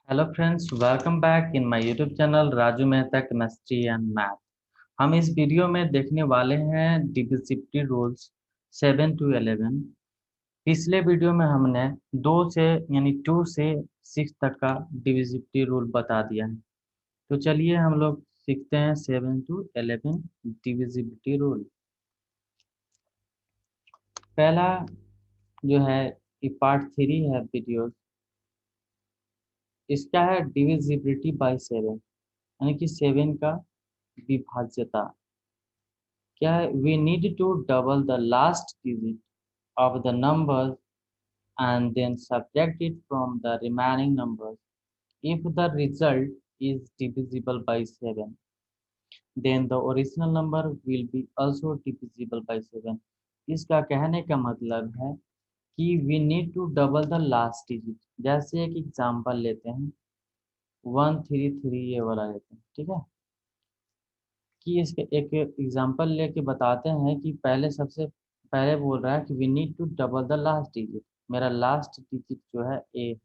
Hello friends, welcome back in my YouTube channel Raju Mehta chemistry and math. हम इस video में देखने वाले हैं डिविजिबिलिटी रूल्स 7 to 11। पिछले वीडियो में हमने 2 से यानी 2 से 6 तक का डिविजिबिलिटी रूल बता दिया है। तो चलिए हम लोग सीखते हैं 7 to 11 डिविजिबिलिटी रूल। पहला जो है ये पार्ट 3 है वीडियो, इसका है डिविजिबिलिटी बाय 7, यानी कि 7 का विभाज्यता। क्या है? We need to double the last digit of the numbers and then subtract it from the remaining numbers. If the result is divisible by 7, then the original number will be also divisible by 7. इसका कहने का मतलब है कि we need to double the last digit। जैसे एक example लेते हैं 133, ये वाला लेते हैं, ठीक है। कि इसके एक एग्जांपल लेके बताते हैं कि पहले सबसे पहले बोल रहा है कि we need to double the last digit. मेरा लास्ट डिजिट जो है ए,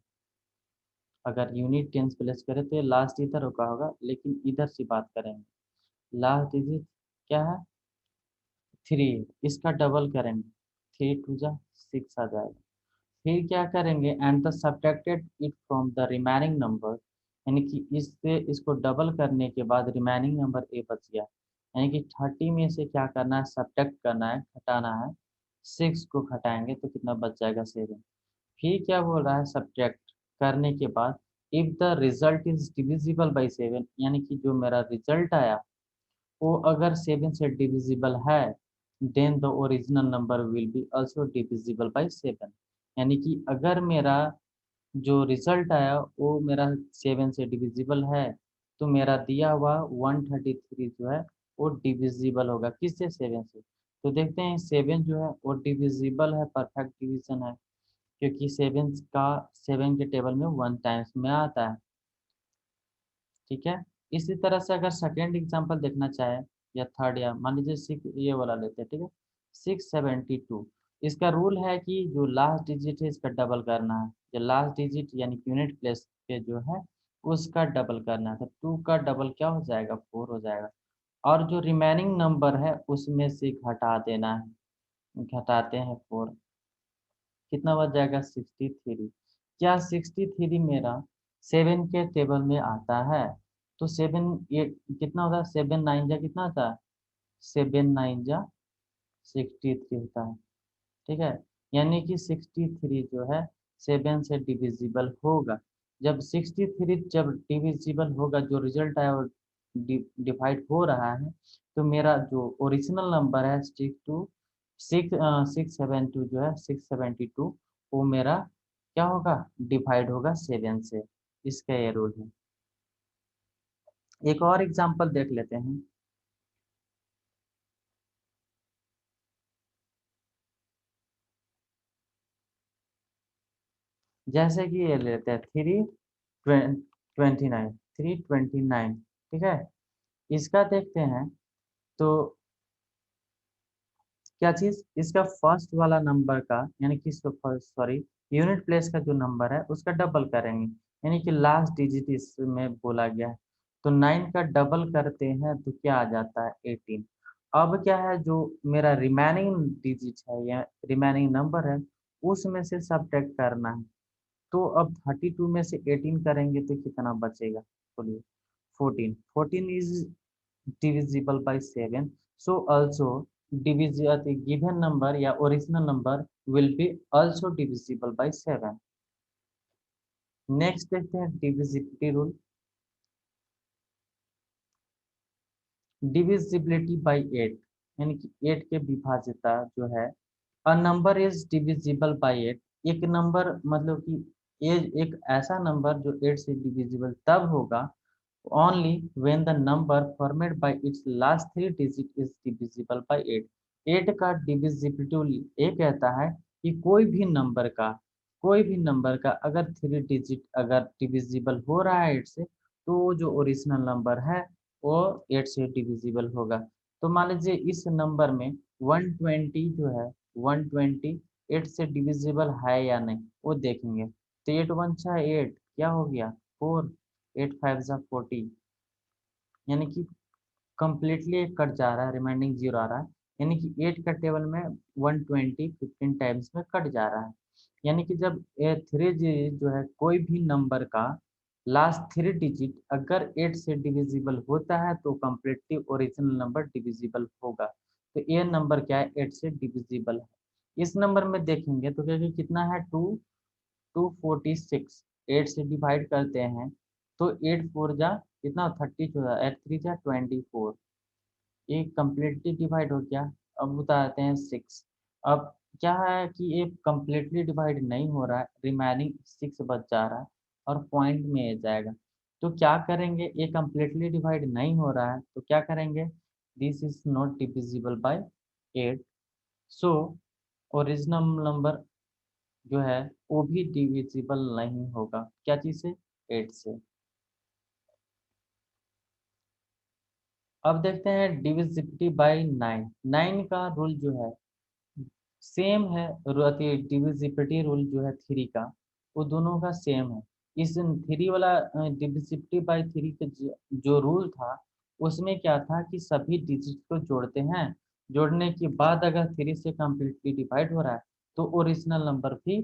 अगर यूनिट टेंस प्लेस करें तो ये लास्ट इधर का होगा, लेकिन इधर से बात करेंगे। लास्ट डिजिट क्या है? 3, इसका डबल करेंगे, 3 2 जा 6 आ जाएगा। फिर क्या करेंगे? And the subtracted it from the remaining number, यानी कि इससे इसको डबल करने के बाद रिमेनिंग नंबर ए बच गया। यानी कि 30 में से क्या करना है? सब्ट्रैक्ट करना है, घटाना है। 6 को घटाएंगे तो कितना बच जाएगा? 7। फिर क्या बोल रहा है? सब्ट्रैक्ट करने के बाद if the result is divisible by 7, यानी कि जो मेरा रिजल्ट आया वो अगर 7 से डिविजिबल है, then the original number will be also divisible by 7। यानी कि अगर मेरा जो रिजल्ट आया वो मेरा 7 से डिविजिबल है, तो मेरा दिया हुआ 133 जो है वो डिविजिबल होगा किससे? 7 से। तो देखते हैं 7 जो है वो डिविजिबल है, परफेक्ट डिवीजन है, क्योंकि 7 का 7 के टेबल में 1 टाइम्स में आता है। ठीक है। इसी तरह से अगर सेकेंड एग्जांपल देखना चाहे या थर्ड, या मान लीजिए 6, ये वाला लेते हैं, ठीक है। 672, इसका रूल है कि जो लास्ट डिजिट है इसका डबल करना है। जो लास्ट डिजिट यानी यूनिट प्लेस पे जो है उसका डबल करना है। तो 2 का डबल क्या हो जाएगा? 4 हो जाएगा। और जो रिमेनिंग नंबर है उसमें से घटा देना है। घटाते हैं 4, कितना बच जाएगा? 63। क्या 63 मेरा 7 के टेबल में आता है? तो 7 ये कितना होता है? 7 9 जा कितना होता है? 7 9 जा 63 होता है, ठीक है। यानी कि 63 जो है 7 से डिविजिबल होगा। जब 63 जब डिविजिबल होगा, जो रिजल्ट आया वो डिवाइड हो रहा है, तो मेरा जो ओरिजिनल नंबर है 672 जो है 672, वो मेरा क्या होगा? डिवाइड होगा 7 से। इसका ये रूल है। एक और एग्जांपल देख लेते हैं। जैसे कि ये लेते हैं 329, 329, ठीक है। इसका देखते हैं तो क्या चीज? इसका फर्स्ट वाला नंबर का, यानी कि सॉरी, यूनिट प्लेस का जो नंबर है उसका डबल करेंगे, यानी कि लास्ट डिजिट इसमें बोला गया है। तो 9 का डबल करते हैं तो क्या आ जाता है? 18। अब क्या है, जो मेरा रिमेनिंग डिजिट है या रिमेनिंग नंबर है उसमें से सब्ट्रैक्ट करना है। तो अब 32 में से 18 करेंगे तो कितना बचेगा? बोलिए। 14। 14 is divisible by 7, so also divisible the given number या original number will be also divisible by 7। Next देखते हैं डिविजिबिलिटी रूल। डिविजिबिलिटी बाय 8, यानी कि 8 के विभाज्यता जो है, अ नंबर इज डिविजिबल बाय 8। एक नंबर मतलब कि ये एक ऐसा नंबर जो 8 से डिविजिबल तब होगा only when the number formed by its last 3 digit is divisible by 8। 8 का डिविजिबिलिटी ये कहता है कि कोई भी नंबर का अगर 3 डिजिट अगर डिविजिबल हो रहा है 8 से, तो वो जो ओरिजिनल नंबर है वो 8 से डिविजिबल होगा। तो मान लीजिए इस नंबर में 120 जो है, 120 8 से डिविजिबल है या नहीं वो देखेंगे। तो 8 1 6 8 क्या हो गया? 4, 8 5 जा 40, यानी कि कंप्लीटली एक कट जा रहा है, रिमाइंडिंग 0 आ रहा है, यानी कि 8 का टेबल में 120 15 टाइम्स में कट जा रहा है। यानी कि जब 3 डिजिट जो है कोई भी नंबर का लास्ट 3 डिजिट अगर 8 से डिविजिबल होता है तो कंप्लीटली ओरिजिनल नंबर डिविजिबल होगा। तो ये नंबर क्या है, 8 से डिविजिबल है। इस नंबर में देखेंगे तो क्या कितना है, 246, 8 से डिवाइड करते हैं तो 8 4 जा कितना 32, 8 3 जा 24, ये कम्प्लीटली डिवाइड हो गया। अब बताते हैं 6। अब क्या है कि ये कम्प्लीटली डिवाइड नहीं हो रहा है, रिमेनिंग 6 बच जा रहा है और पॉइंट में ये जाएगा। तो क्या करेंगे, ये कम्प्लीटली डिवाइड नहीं हो रहा है तो क्या करेंगे, this is not divisible by 8, so original number जो है वो भी डिविजिबल नहीं होगा, क्या चीज़ से, 8 से। अब देखते हैं डिविजिबिलिटी बाय 9। 9 का रूल जो है सेम है, डिविजिबिलिटी रूल जो है 3 का, वो दोनों का सेम है। इस 3 वाला डिविजिबिलिटी बाय 3 का जो रूल था उसमें क्या था कि सभी डिजिट को जोड़ते हैं, जोड़ने के बाद अगर 3 से कम्प्लीटली डिवाइड हो रहा है तो ओरिजिनल नंबर भी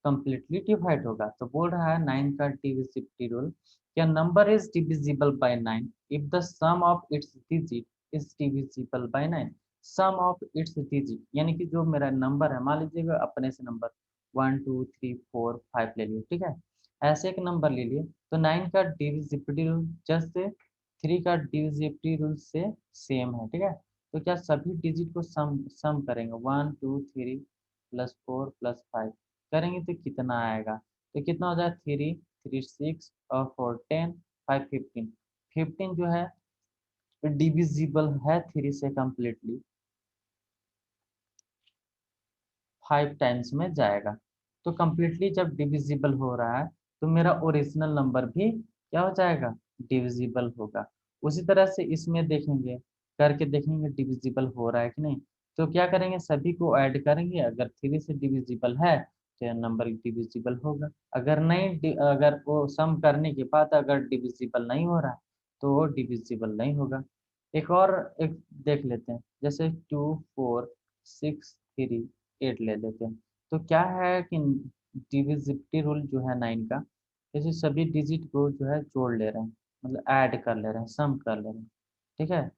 कंप्लीटली डिवाइड होगा। तो बोल रहा है 9 का डिविजिबिलिटी रूल, क्या number is divisible by 9 if the sum of its digit is divisible by 9। Sum of its digit यानी कि जो मेरा नंबर है, मान लीजिएगा अपने से नंबर 1 2 3 4 5 ले लिए, ठीक है, ऐसे एक नंबर ले लिए, तो 9 का डिविजिबिलिटी रूल जस्ट 3 का डिविजिबिलिटी रूल से सेम है, ठीक है। तो क्या सभी डिजिट को सम करेंगे, 1 2 3 प्लस 4 प्लस 5 करेंगे तो कितना आएगा, तो कितना हो जाए 3 3 6 और 4 10 5 15, 15 जो है डिविजिबल है 3 से कम्प्लीटली, 5 टाइम्स में जाएगा। तो कम्प्लीटली जब डिविजिबल हो रहा है तो मेरा ओरिजिनल नंबर भी क्या हो जाएगा, डिविजिबल होगा। उसी तरह से इसमें देखेंगे, करके देखेंगे डिविजिबल हो रहा है कि नहीं। तो क्या करेंगे, सभी को ऐड करेंगे, अगर 3 से डिविजिबल है तो यह नंबर डिविजिबल होगा, अगर नहीं अगर वो सम करने के बाद अगर डिविजिबल नहीं हो रहा है तो वो डिविजिबल नहीं होगा। एक और एक देख लेते हैं, जैसे 2 4 6 3 8 ले लेते हैं। तो क्या है कि डिविजिबिलिटी रूल जो है 9 का, जैसे सभी डिजिट को जो है जोड़ ले रहे हैं, मतलब ऐड कर ले रहे हैं, सम कर ले रहे हैं, ठीक है।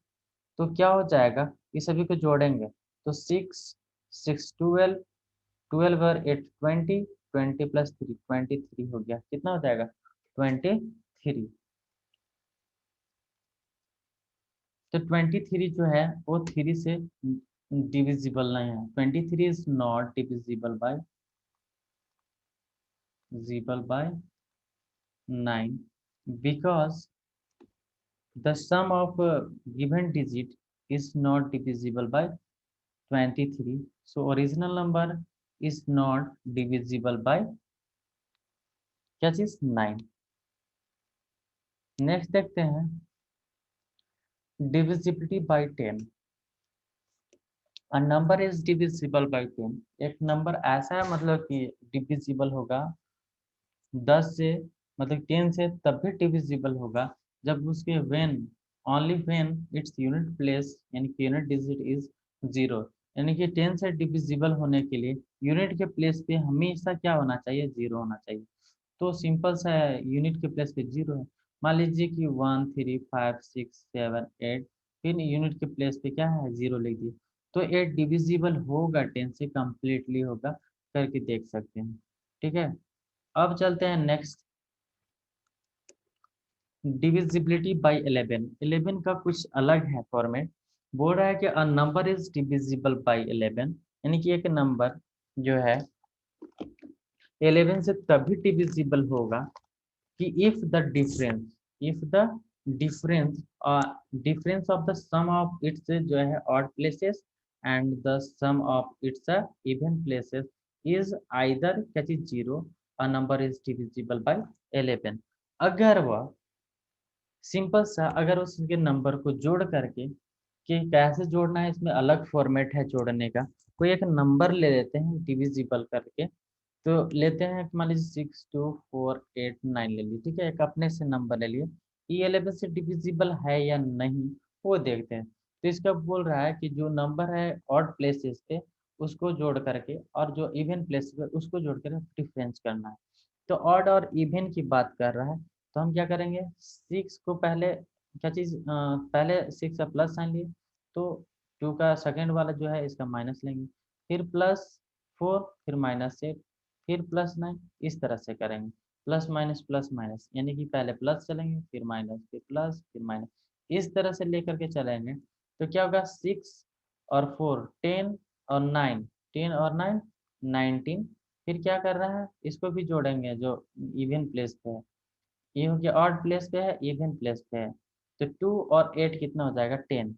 तो क्या हो जाएगा, ये सभी को जोड़ेंगे तो 6 6 12, 12 और 8 20, 20 प्लस 3 23 हो गया, कितना हो जाएगा 23। तो 23 जो है वो 3 से डिविजिबल नहीं है, 23 is not divisible by divisible by 9 because the sum of given digit is not divisible by 23, so original number is not divisible by क्या चीज 9। नेक्स्ट देखते हैं divisibility bye 10। A number is divisible bye 10, एक number ऐसा है मतलब कि divisible होगा 10 से, मतलब 10 से तब भी डिविजिबल होगा जब उसके when, only when its unit place यानी कि यूनिट डिजिट इज 0, यानी कि 10 से डिविजिबल होने के लिए यूनिट के प्लेस पे हमेशा क्या होना चाहिए, 0 होना चाहिए। तो सिंपल सा है, यूनिट के प्लेस पे 0 है, मान लीजिए कि 1 3 5 6 7 8, फिर यूनिट के प्लेस पे क्या है 0 लिख दिए, तो 8 डिविजिबल होगा 10 से, कम्प्लीटली होगा, करके देख सकते हैं, ठीक है। अब चलते हैं नेक्स्ट, डिविजिबिलिटी बाय 11। 11 का कुछ अलग है फॉर्मेट, बोल रहा है कि अ नंबर इज डिविजिबल बाय 11, यानी कि एक नंबर जो है 11 से तभी डिविजिबल होगा कि if the difference difference of the sum of its जो है odd places and the sum of its even places is either क्या चीज 0, a number is divisible by 11। अगर वह सिंपल सा, अगर उसके नंबर को जोड़ करके, कि कैसे जोड़ना है इसमें अलग फॉर्मेट है जोड़ने का, कोई एक नंबर ले लेते हैं डिविजिबल करके, तो लेते हैं, मान लीजिए 6 2 4 8 9 ले लिए, ठीक है, एक अपने से नंबर ले लिए, ये 11 से डिविजिबल है या नहीं वो देखते हैं। तो इसका बोल रहा है कि जो नंबर है ऑड प्लेसेस पे उसको जोड़ करके और जो इवन प्लेस पे उसको जोड़ कर डिफरेंस करना है। तो ऑड और इवन की बात कर रहा है, तो हम क्या करेंगे, 6 को पहले क्या चीज़, पहले 6 का प्लस साइन लिए, तो 2 का सेकेंड वाला जो है इसका माइनस लेंगे, फिर +4, फिर -8, फिर +9, इस तरह से करेंगे, प्लस माइनस, यानी कि पहले प्लस चलेंगे, फिर माइनस, फिर प्लस, फिर माइनस, इस तरह से लेकर के चलेंगे। तो क्या होगा, 6 और 4 10 और 9 10 और 9 19, फिर क्या कर रहा है, इसको भी जोड़ेंगे जो इवन प्लेस पे है, ये हो गया ऑड प्लेस पे है, इवन प्लेस पे है। तो 2 और 8 कितना हो जाएगा, 10,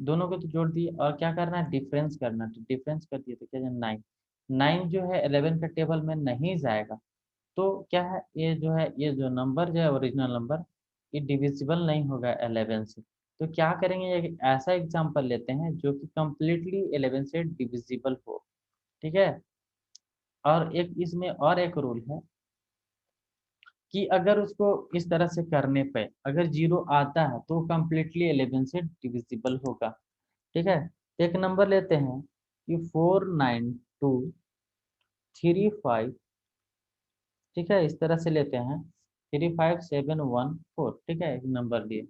दोनों को तो जोड़ दिए और क्या करना है, डिफरेंस करना है। तो डिफरेंस कर दिए तो क्या, 9 9 जो है 11 का टेबल में नहीं जाएगा। तो क्या है, ये जो है, ये जो नंबर जो है ओरिजिनल नंबर, ये डिविजिबल नहीं होगा 11 से। तो क्या करेंगे, एक ऐसा एग्जांपल लेते हैं जो कि कंप्लीटली 11 से डिविजिबल हो, ठीक है। और एक इसमें और एक रूल है कि अगर उसको इस तरह से करने पे अगर 0 आता है तो कंप्लीटली 11 से डिविजिबल होगा, ठीक है। एक नंबर लेते हैं कि 49235, ठीक है, इस तरह से लेते हैं 35714, ठीक है, एक नंबर लिए।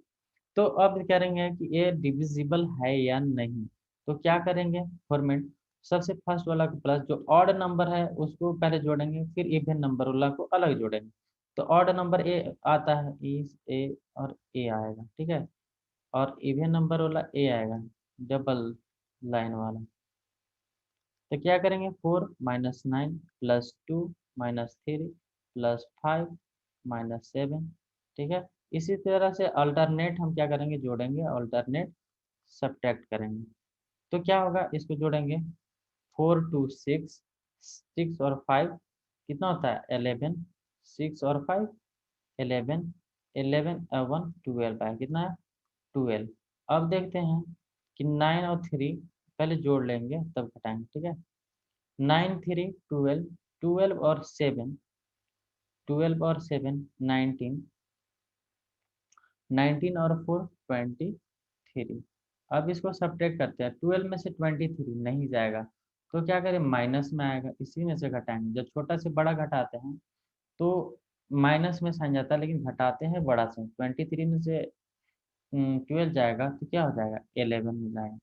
तो अब करेंगे कि ये डिविजिबल है या नहीं। तो क्या करेंगे, फॉर्मेट, सबसे फर्स्ट वाला को प्लस, जो ऑड नंबर है उसको पहले जोड़ेंगे, फिर इवन नंबर वाला को अलग जोड़ेंगे। तो ऑड नंबर ए आता है, इस ए और ए आएगा, ठीक है, और इवन नंबर वाला ए आएगा, डबल लाइन वाला। तो क्या करेंगे, 4 -9 +2 -3 +5 -7, ठीक है। इसी तरह से अल्टरनेट हम क्या करेंगे, जोड़ेंगे, अल्टरनेट सब्ट्रैक्ट करेंगे। तो क्या होगा, इसको जोड़ेंगे, 4 2 6, 6 और 5 कितना होता है, 11, 6 और 5 11, 11 1 12 है, कितना है, 12। अब देखते हैं कि 9 और 3 पहले जोड़ लेंगे तब घटाएंगे, ठीक है। 9 3 12, 12 और 7, 12 और 7 19, 19 और 4 23। अब इसको सब्ट्रैक्ट करते हैं, 12 में से 23 नहीं जाएगा, तो क्या करें, माइनस में आएगा, इसी में से घटाएंगे। जब छोटा से बड़ा घटाते हैं तो माइनस में साइन जाता है, लेकिन घटाते हैं बड़ा से, 23 में से 12 जाएगा तो क्या हो जाएगा, 11 हो जाएगा।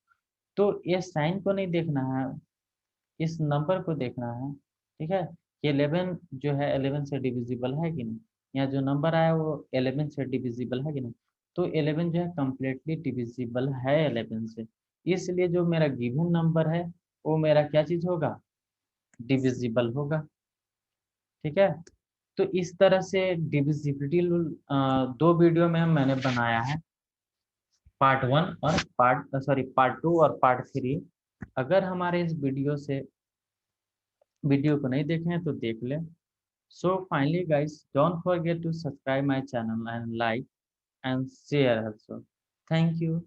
तो ये साइन को नहीं देखना है, इस नंबर को देखना है, ठीक है, कि 11 जो है 11 से डिविजिबल है कि नहीं, या जो नंबर आया वो 11 से डिविजिबल है कि नहीं। तो 11 जो है कम्प्लीटली डिविजिबल है 11 से, इसलिए जो मेरा गिवन नंबर है वो मेरा क्या चीज़ होगा, डिविजिबल होगा, ठीक है। तो इस तरह से डिविजिबिलिटी दो वीडियो में मैंने बनाया है, पार्ट 1 और पार्ट 2 और पार्ट 3। अगर हमारे इस वीडियो को नहीं देखे हैं तो देख लें। So finally guys, don't forget to subscribe my channel and like and share also. Thank you.